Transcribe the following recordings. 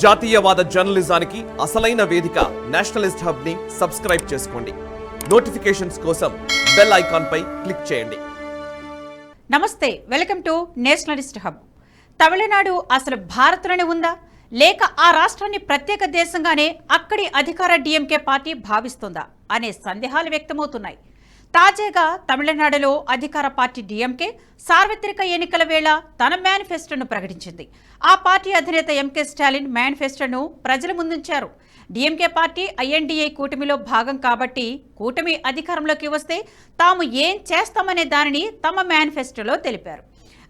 జాతీయవాద జర్నలిజానికి అసలైన వేదిక నేషనలిస్ట్ హబ్ ని సబ్స్క్రైబ్ చేసుకోండి. నోటిఫికేషన్స్ కోసం బెల్ ఐకాన్ పై క్లిక్ చేయండి. నమస్తే, welcome to Nationalist hub. Tamil Nadu అసలు భారత్లోనే ఉందా లేక ఆ రాష్ట్రాన్ని ప్రత్యేక దేశంగానే అక్కడి అధికార డిఎంకే పార్టీ భావిస్తుందా అనే సందేహాలు వ్యక్తమవుతున్నాయి. తాజాగా తమిళనాడులో అధికార పార్టీ డిఎంకే సార్వత్రిక ఎన్నికల వేళ తన మేనిఫెస్టోను ప్రకటించింది. ఆ పార్టీ అధినేత ఎంకే స్టాలిన్ మేనిఫెస్టోను ప్రజల ముందుంచారు. డిఎంకే పార్టీ ఐఎన్డీఏ కూటమిలో భాగం కాబట్టి కూటమి అధికారంలోకి వస్తే తాము ఏం చేస్తామనే దానిని తమ మేనిఫెస్టోలో తెలిపారు.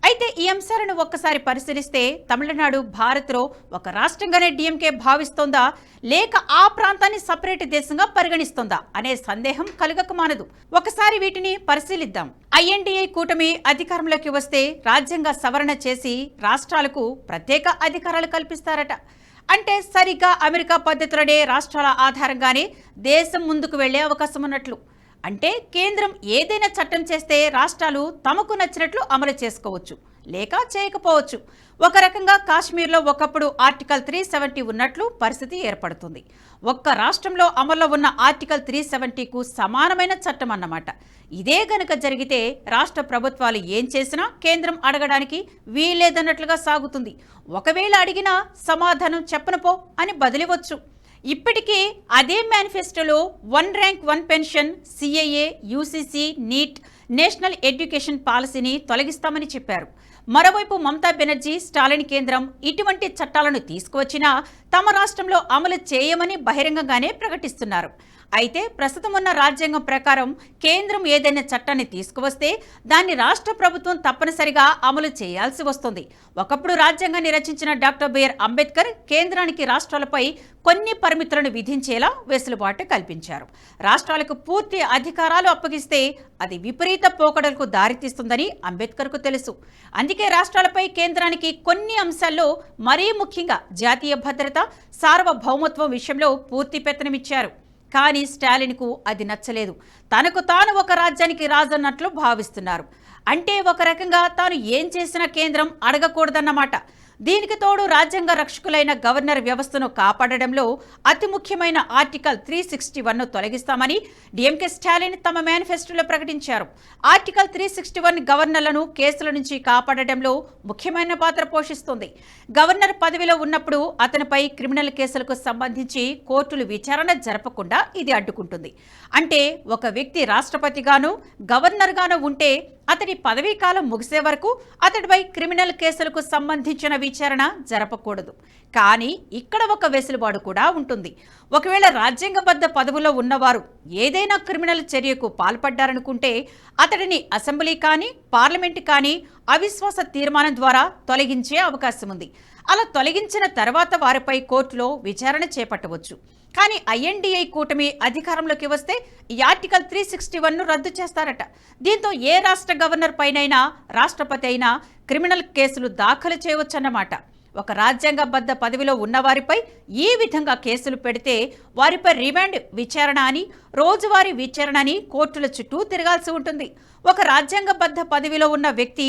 అయితే ఈ అంశాలను ఒక్కసారి పరిశీలిస్తే తమిళనాడు భారత్లో ఒక రాష్ట్రంగానే డిఎంకే భావిస్తోందా లేక ఆ ప్రాంతాన్ని సపరేట్ దేశంగా పరిగణిస్తోందా అనే సందేహం కలగక మానదు. ఒకసారి వీటిని పరిశీలిద్దాం. ఐఎన్డీఏ కూటమి అధికారంలోకి వస్తే రాజ్యాంగ సవరణ చేసి రాష్ట్రాలకు ప్రత్యేక అధికారాలు కల్పిస్తారట. అంటే సరిగ్గా అమెరికా పద్ధతిలోనే రాష్ట్రాల ఆధారంగానే దేశం ముందుకు వెళ్లే అవకాశం ఉన్నట్లు. అంటే కేంద్రం ఏదైనా చట్టం చేస్తే రాష్ట్రాలు తమకు నచ్చినట్లు అమలు చేసుకోవచ్చు లేక చేయకపోవచ్చు. ఒక రకంగా కాశ్మీర్లో ఒకప్పుడు ఆర్టికల్ 370 ఉన్నట్లు పరిస్థితి ఏర్పడుతుంది. ఒక్క రాష్ట్రంలో అమల్లో ఉన్న ఆర్టికల్ 370కు సమానమైన చట్టం అన్నమాట. ఇదే గనుక జరిగితే రాష్ట్ర ప్రభుత్వాలు ఏం చేసినా కేంద్రం అడగడానికి వీల్లేదన్నట్లుగా సాగుతుంది. ఒకవేళ అడిగినా సమాధానం చెప్పనుపో అని బదిలివచ్చు. ఇప్పటికీ అదే మేనిఫెస్టోలో 1 rank 1 pension, CAA, UCC, NEET, national education పాలసీని తొలగిస్తామని చెప్పారు. మరోవైపు మమతా బెనర్జీ, స్టాలిన్ కేంద్రం ఇటువంటి చట్టాలను తీసుకువచ్చినా తమ రాష్ట్రంలో అమలు చేయమని బహిరంగంగానే ప్రకటిస్తున్నారు. అయితే ప్రస్తుతం ఉన్న రాజ్యాంగం ప్రకారం కేంద్రం ఏదైనా చట్టాన్ని తీసుకువస్తే దాన్ని రాష్ట్ర ప్రభుత్వం తప్పనిసరిగా అమలు చేయాల్సి వస్తుంది. ఒకప్పుడు రాజ్యాంగాన్ని రచించిన డాక్టర్ బిఆర్ అంబేద్కర్ కేంద్రానికి రాష్ట్రాలపై కొన్ని పరిమితులను విధించేలా వెసులుబాటు కల్పించారు. రాష్ట్రాలకు పూర్తి అధికారాలు అప్పగిస్తే అది విపరీత పోకడలకు దారితీస్తుందని అంబేద్కర్కు తెలుసు. అందుకే రాష్ట్రాలపై కేంద్రానికి కొన్ని అంశాల్లో మరీ ముఖ్యంగా జాతీయ భద్రత, సార్వభౌమత్వం విషయంలో పూర్తి పెత్తనమిచ్చారు. కానీ స్టాలిన్కు అది నచ్చలేదు. తనకు తాను ఒక రాజ్యానికి రాజన్నట్లు భావిస్తున్నారు. అంటే ఒక రకంగా తాను ఏం చేసినా కేంద్రం అడగకూడదన్నమాట. దీనికి తోడు రాజ్యాంగ రక్షకులైన గవర్నర్ వ్యవస్థను కాపాడడంలో అతి ముఖ్యమైన ఆర్టికల్ 361ను తొలగిస్తామని డిఎంకే స్టాలిన్ తమ మేనిఫెస్టోలో ప్రకటించారు. ఆర్టికల్ 361 గవర్నర్లను కేసుల నుంచి కాపాడడంలో ముఖ్యమైన పాత్ర పోషిస్తుంది. గవర్నర్ పదవిలో ఉన్నప్పుడు అతనిపై క్రిమినల్ కేసులకు సంబంధించి కోర్టులు విచారణ జరపకుండా ఇది అడ్డుకుంటుంది. అంటే ఒక వ్యక్తి రాష్ట్రపతిగాను గవర్నర్గాను ఉంటే అతడి పదవీ కాలం ముగిసే వరకు అతడిపై క్రిమినల్ కేసులకు సంబంధించిన విచారణ జరపకూడదు. కానీ ఇక్కడ ఒక వెసులుబాటు కూడా ఉంటుంది. ఒకవేళ రాజ్యాంగబద్ధ పదవులో ఉన్నవారు ఏదైనా క్రిమినల్ చర్యకు పాల్పడ్డారనుకుంటే అతడిని అసెంబ్లీ కానీ పార్లమెంటు కానీ అవిశ్వాస తీర్మానం ద్వారా తొలగించే అవకాశం ఉంది. అలా తొలగించిన తర్వాత వారిపై కోర్టులో విచారణ చేపట్టవచ్చు. కానీ ఐఎన్డీఏ కూటమి అధికారంలోకి వస్తే ఈ ఆర్టికల్ 361ను రద్దు చేస్తారట. దీంతో ఏ రాష్ట్ర గవర్నర్ పైనైనా రాష్ట్రపతి అయినా క్రిమినల్ కేసులు దాఖలు చేయవచ్చన్నమాట. ఒక రాజ్యాంగబద్ధ పదవిలో ఉన్నవారిపై ఈ విధంగా కేసులు పెడితే వారిపై రిమాండ్ విచారణ అని, రోజువారీ విచారణ అని కోర్టుల చుట్టూ తిరగాల్సి ఉంటుంది. ఒక రాజ్యాంగబద్ధ పదవిలో ఉన్న వ్యక్తి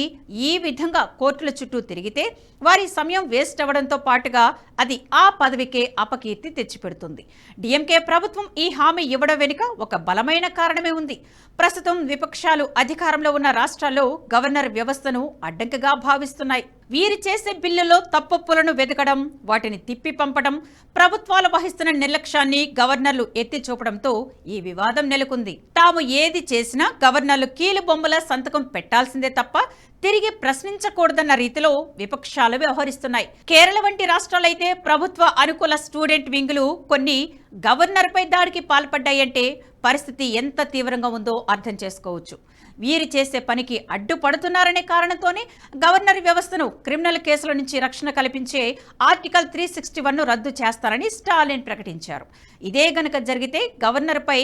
ఈ విధంగా కోర్టుల చుట్టూ తిరిగితే వారి సమయం వేస్ట్ అవ్వడంతో పాటుగా అది ఆ పదవికే అపకీర్తి తెచ్చిపెడుతుంది. డిఎంకే ప్రభుత్వం ఈ హామీ ఇవ్వడం వెనుక ఒక బలమైన కారణమే ఉంది. ప్రస్తుతం విపక్షాలు అధికారంలో ఉన్న రాష్ట్రాల్లో గవర్నర్ వ్యవస్థను అడ్డంకిగా భావిస్తున్నాయి. వీరు చేసే బిల్లులో తప్పొప్పులను వెతకడం, వాటిని తిప్పి పంపడం, ప్రభుత్వాలు వహిస్తున్న నిర్లక్ష్యాన్ని గవర్నర్లు ఎత్తి చూపడంతో ఈ వివాదం నెలకొంది. తాము ఏది చేసినా గవర్నర్లు కీలు బొమ్మల సంతకం పెట్టాల్సిందే తప్ప తిరిగి ప్రశ్నించకూడదన్న రీతిలో విపక్షాలు వ్యవహరిస్తున్నాయి. కేరళ వంటి రాష్ట్రాలైతే ప్రభుత్వ అనుకూల స్టూడెంట్ వింగులు కొన్ని గవర్నర్పై దాడికి పాల్పడ్డాయంటే పరిస్థితి ఎంత తీవ్రంగా ఉందో అర్థం చేసుకోవచ్చు. వీరు చేసే పనికి అడ్డుపడుతున్నారనే కారణంతోనే గవర్నర్ వ్యవస్థను క్రిమినల్ కేసుల నుంచి రక్షణ కల్పించే ఆర్టికల్ 361ను రద్దు చేస్తారని స్టాలిన్ ప్రకటించారు. ఇదే గనుక జరిగితే గవర్నర్పై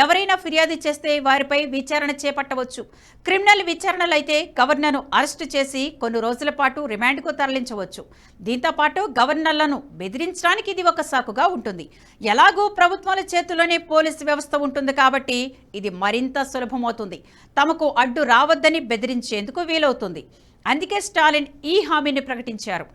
ఎవరైనా ఫిర్యాదు చేస్తే వారిపై విచారణ చేపట్టవచ్చు. క్రిమినల్ విచారణలైతే గవర్నర్ను అరెస్టు చేసి కొన్ని రోజుల పాటు రిమాండ్కు తరలించవచ్చు. దీంతో పాటు గవర్నర్లను బెదిరించడానికి ఇది ఒక సాకుగా ఉంటుంది. ఎలాగూ ప్రభుత్వాల చేతుల్లోనే పోలీసు వ్యవస్థ ఉంటుంది కాబట్టి ఇది మరింత సులభమవుతుంది. తమకు అడ్డు రావద్దని బెదిరించేందుకు వీలవుతుంది. అందుకే స్టాలిన్ ఈ హామీని ప్రకటించారు.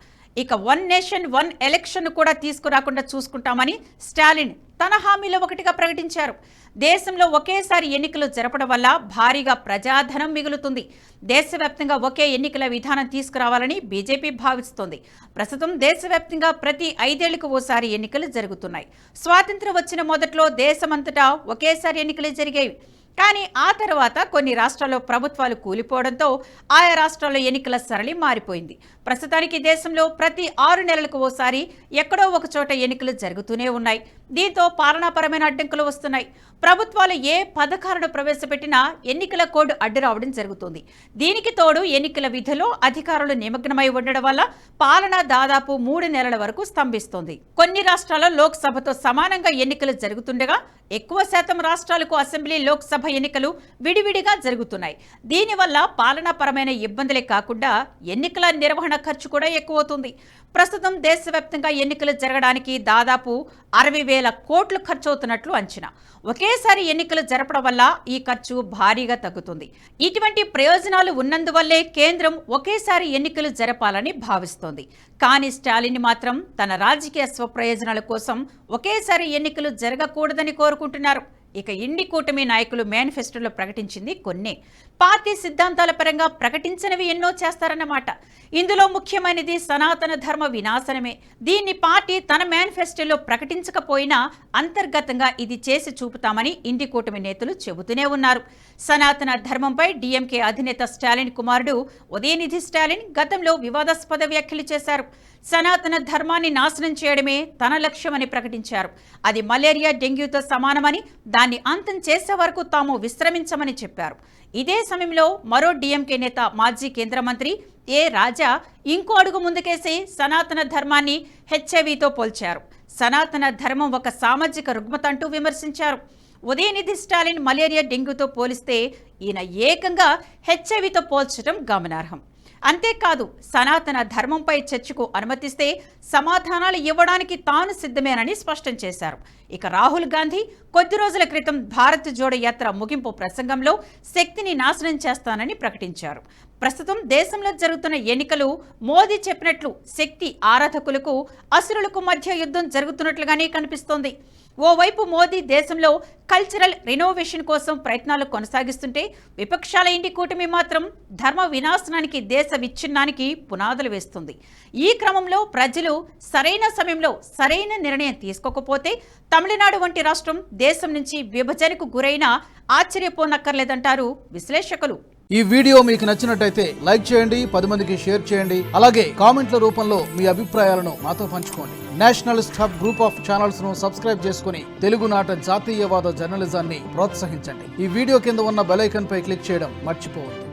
ఇక వన్ నేషన్ వన్ ఎలక్షన్ కూడా తీసుకురాకుండా చూసుకుంటామని స్టాలిన్ తన హామీలో ఒకటిగా ప్రకటించారు. దేశంలో ఒకేసారి ఎన్నికలు జరపడం వల్ల భారీగా ప్రజాధనం మిగులుతుంది. దేశవ్యాప్తంగా ఒకే ఎన్నికల విధానం తీసుకురావాలని బీజేపీ భావిస్తోంది. ప్రస్తుతం దేశవ్యాప్తంగా ప్రతి 5 ఏళ్లకు ఓసారి ఎన్నికలు జరుగుతున్నాయి. స్వాతంత్ర్యం వచ్చిన మొదట్లో దేశమంతటా ఒకేసారి ఎన్నికలు జరిగేవి. కానీ ఆ తర్వాత కొన్ని రాష్ట్రాల్లో ప్రభుత్వాలు కూలిపోవడంతో ఆయా రాష్ట్రాల్లో ఎన్నికల సరళి మారిపోయింది. ప్రస్తుతానికి దేశంలో ప్రతి 6 నెలలకు ఓసారి ఎక్కడో ఒక చోట ఎన్నికలు జరుగుతూనే ఉన్నాయి. దీంతో పాలనాపరమైన అడ్డంకులు వస్తున్నాయి. ప్రభుత్వాలు ఏ పథకాలను ప్రవేశపెట్టినా ఎన్నికల కోడ్ అడ్డు రావడం జరుగుతుంది. దీనికి తోడు ఎన్నికల విధిలో అధికారులు నిమగ్నమై ఉండడం వల్ల పాలన దాదాపు 3 నెలల వరకు స్తంభిస్తోంది. కొన్ని రాష్ట్రాల్లో లోక్సభతో సమానంగా ఎన్నికలు జరుగుతుండగా ఎక్కువ శాతం రాష్ట్రాలకు అసెంబ్లీ లోక్సభ ఎన్నికలు విడివిడిగా జరుగుతున్నాయి. దీనివల్ల పాలనాపరమైన ఇబ్బందులే కాకుండా ఎన్నికల నిర్వహణ ఖర్చు కూడా ఎక్కువవుతుంది. ప్రస్తుతం దేశవ్యాప్తంగా ఎన్నికలు జరగడానికి దాదాపు 60,000 కోట్లు ఖర్చవుతున్నట్లు అంచనా. ఒకేసారి ఎన్నికలు జరపడం వల్ల ఈ ఖర్చు భారీగా తగ్గుతుంది. ఇటువంటి ప్రయోజనాలు ఉన్నందువల్లే కేంద్రం ఒకేసారి ఎన్నికలు జరపాలని భావిస్తోంది. కానీ స్టాలిన్ మాత్రం తన రాజకీయ స్వప్రయోజనాల కోసం ఒకేసారి ఎన్నికలు జరగకూడదని కోరుకుంటున్నారు. ఇక ఇండి కూటమి నాయకులు మేనిఫెస్టోలో ప్రకటించింది కొన్నే. పార్టీ సిద్ధాంతాల పరంగా ప్రకటించినవి ఎన్నో చేస్తారన్నమాట. ఇందులో ముఖ్యమైనది సనాతన ధర్మ వినాశనమే. దీన్ని పార్టీ తన మేనిఫెస్టోలో ప్రకటించకపోయినా అంతర్గతంగా ఇది చేసి చూపుతామని ఇండి కూటమి నేతలు చెబుతూనే ఉన్నారు. సనాతన ధర్మంపై డీఎంకే అధినేత స్టాలిన్ కుమారుడు ఉదయనిధి స్టాలిన్ గతంలో వివాదాస్పద వ్యాఖ్యలు చేశారు. సనాతన ధర్మాన్ని నాశనం చేయడమే తన లక్ష్యమని ప్రకటించారు. అది మలేరియా, డెంగ్యూతో సమానమని, దాన్ని అంతం చేసే వరకు తాము విశ్రమించమని చెప్పారు. ఇదే సమయంలో మరో డీఎంకే నేత మాజీ కేంద్ర మంత్రి ఏ రాజా ఇంకో అడుగు ముందుకేసి సనాతన ధర్మాన్ని హెచ్ఐవితో పోల్చారు. సనాతన ధర్మం ఒక సామాజిక రుగ్మత అంటూ విమర్శించారు. ఉదయనిధి స్టాలిన్ మలేరియా, డెంగ్యూతో పోలిస్తే ఈయన ఏకంగా హెచ్ఐవితో పోల్చడం గమనార్హం. అంతేకాదు సనాతన ధర్మంపై చర్చకు అనుమతిస్తే సమాధానాలు ఇవ్వడానికి తాను సిద్ధమేనని స్పష్టం చేశారు. ఇక రాహుల్ గాంధీ కొద్ది రోజుల క్రితం భారత్ జోడో యాత్ర ముగింపు ప్రసంగంలో శక్తిని నాశనం చేస్తానని ప్రకటించారు. ప్రస్తుతం దేశంలో జరుగుతున్న ఎన్నికలు మోదీ చెప్పినట్లు శక్తి ఆరాధకులకు అసురులకు మధ్య యుద్ధం జరుగుతున్నట్లుగానే కనిపిస్తోంది. ఓవైపు మోదీ దేశంలో కల్చరల్ రినోవేషన్ కోసం ప్రయత్నాలు కొనసాగిస్తుంటే విపక్షాల ఇండి కూటమి మాత్రం ధర్మ వినాశనానికి, దేశ విచ్ఛిన్నానికి పునాదులు వేస్తుంది. ఈ క్రమంలో ప్రజలు సరైన సమయంలో సరైన నిర్ణయం తీసుకోకపోతే తమిళనాడు వంటి రాష్ట్రం దేశం నుంచి విభజనకు గురైనా ఆశ్చర్యపోనక్కర్లేదంటారు విశ్లేషకులు. ఈ వీడియో మీకు నచ్చినట్టయితే లైక్ చేయండి, 10 మందికి షేర్ చేయండి. అలాగే కామెంట్ల రూపంలో మీ అభిప్రాయాలను మాతో పంచుకోండి. Nationalist hub group of channels ను సబ్స్క్రైబ్ చేసుకుని తెలుగునాట జాతీయవాద జర్నలిజాన్ని ప్రోత్సహించండి. ఈ వీడియో కింద ఉన్న బెల్ ఐకాన్ పై క్లిక్ చేయడం మర్చిపోవద్దు.